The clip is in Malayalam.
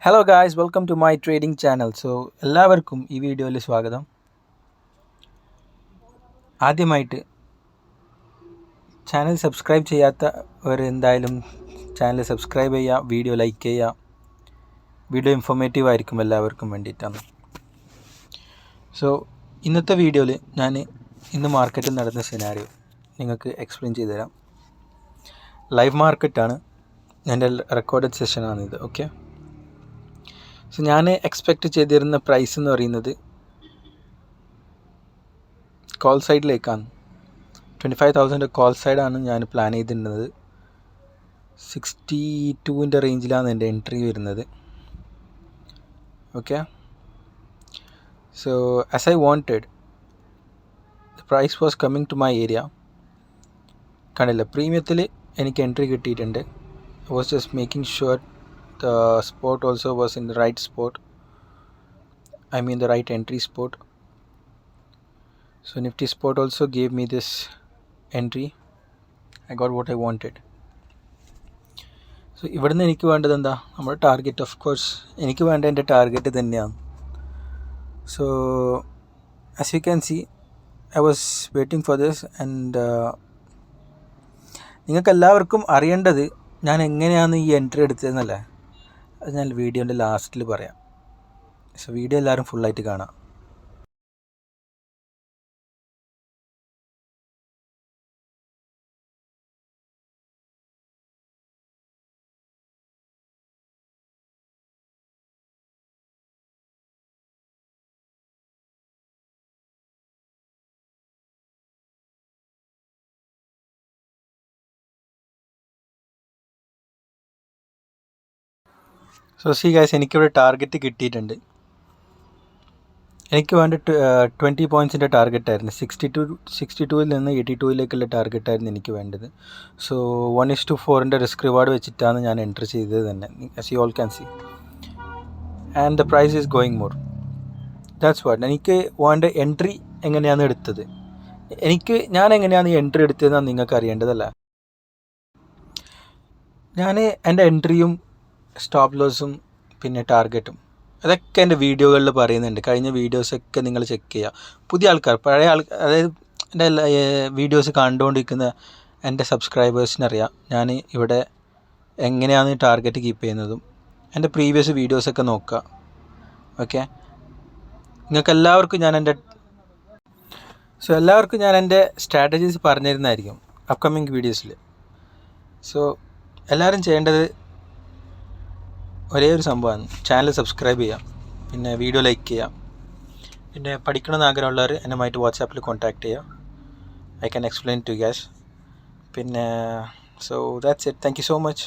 Hello guys, welcome to my trading channel. എല്ലാവർക്കും ഈ വീഡിയോയിൽ സ്വാഗതം. ആദ്യമായിട്ട് ചാനൽ സബ്സ്ക്രൈബ് ചെയ്യാത്തവർ എന്തായാലും ചാനൽ സബ്സ്ക്രൈബ് ചെയ്യുക, വീഡിയോ ലൈക്ക് ചെയ്യുക. വീഡിയോ ഇൻഫോർമേറ്റീവ് ആയിരിക്കും എല്ലാവർക്കും വേണ്ടിയിട്ടാണ്. ഇന്നത്തെ വീഡിയോയിൽ ഞാൻ ഇന്ന് മാർക്കറ്റിൽ നടന്ന സിനാരിയോ നിങ്ങൾക്ക് എക്സ്പ്ലെയിൻ ചെയ്തു തരാം. ലൈവ് മാർക്കറ്റാണ്, എൻ്റെ റെക്കോർഡഡ് സെഷനാണിത്. ഓക്കെ, ഞാൻ എക്സ്പെക്റ്റ് ചെയ്തിരുന്ന പ്രൈസ് എന്ന് പറയുന്നത് കോൾ സൈഡിലേക്കാണ്. 25,000 കോൾ സൈഡാണ് ഞാൻ പ്ലാൻ ചെയ്തിരുന്നത്. 62 റേഞ്ചിലാണ് എൻ്റെ എൻട്രി വരുന്നത്. Okay, as I wanted the price was coming to my area. കണ്ടില്ല, പ്രീമിയത്തിൽ എനിക്ക് എൻട്രി കിട്ടിയിട്ടുണ്ട്. I was just making sure the spot also was in the right spot, I mean the right entry spot. Nifty spot also gave me this entry. I got what I wanted. ഇവിടുന്ന് എനിക്ക് വേണ്ടത് എന്താ, നമ്മുടെ ടാർഗറ്റ്. ഓഫ് കോഴ്സ് എനിക്ക് വേണ്ട എൻ്റെ ടാർഗറ്റ് തന്നെയാണ്. As you can see, I was waiting for this. And നിങ്ങൾക്ക് എല്ലാവർക്കും അറിയേണ്ടത് ഞാൻ എങ്ങനെയാണ് ഈ എൻട്രി എടുത്തതെന്നല്ലേ. അത് ഞാൻ വീഡിയോൻ്റെ ലാസ്റ്റിൽ പറയാം. വീഡിയോ എല്ലാവരും ഫുള്ളായിട്ട് കാണാം. സി ഗൈസ്, എനിക്കിവിടെ ടാർഗറ്റ് കിട്ടിയിട്ടുണ്ട്. എനിക്ക് വേണ്ട 20 പോയിൻറ്റ്സിൻ്റെ ടാർഗറ്റായിരുന്നു. 62 നിന്ന് 82 ടാർഗറ്റായിരുന്നു എനിക്ക് വേണ്ടത്. 1:4 റിസ്ക് റിവാർഡ് വെച്ചിട്ടാണ് ഞാൻ എൻട്രി ചെയ്തത് തന്നെ, as you all can see. And the price is going more. That's what. എനിക്ക് വേണ്ട എൻട്രി എങ്ങനെയാണ് എടുത്തത്, ഞാൻ എങ്ങനെയാണ് ഈ എൻട്രി എടുത്തതെന്നാണ് നിങ്ങൾക്ക് അറിയേണ്ടതല്ല. ഞാൻ എൻ്റെ എൻട്രിയും സ്റ്റോപ്പ് ലോസും പിന്നെ ടാർഗറ്റും അതൊക്കെ എൻ്റെ വീഡിയോകളിൽ പറയുന്നുണ്ട്. കഴിഞ്ഞ വീഡിയോസൊക്കെ നിങ്ങൾ ചെക്ക് ചെയ്യുക. പുതിയ ആൾക്കാർ, പഴയ അതായത് എൻ്റെ വീഡിയോസ് കണ്ടുകൊണ്ടിരിക്കുന്ന എൻ്റെ സബ്സ്ക്രൈബേഴ്സിനറിയാം ഞാൻ ഇവിടെ എങ്ങനെയാണ് ടാർഗറ്റ് കീപ്പ് ചെയ്യുന്നതും. എൻ്റെ പ്രീവിയസ് വീഡിയോസൊക്കെ നോക്കുക. ഓക്കെ, നിങ്ങൾക്ക് എല്ലാവർക്കും ഞാൻ എൻ്റെ സ്ട്രാറ്റജീസ് പറഞ്ഞിരുന്നതായിരിക്കും അപ്കമിങ് വീഡിയോസിൽ. എല്ലാവരും ചെയ്യേണ്ടത് ഒരേ ഒരു സംഭവമാണ്, ചാനൽ സബ്സ്ക്രൈബ് ചെയ്യുക, പിന്നെ വീഡിയോ ലൈക്ക് ചെയ്യുക. പിന്നെ പഠിക്കണമെന്ന് ആഗ്രഹമുള്ളവർ എന്നുമായിട്ട് വാട്സാപ്പിൽ കോൺടാക്ട് ചെയ്യുക. I can explain to you guys. പിന്നെ that's it. Thank you so much.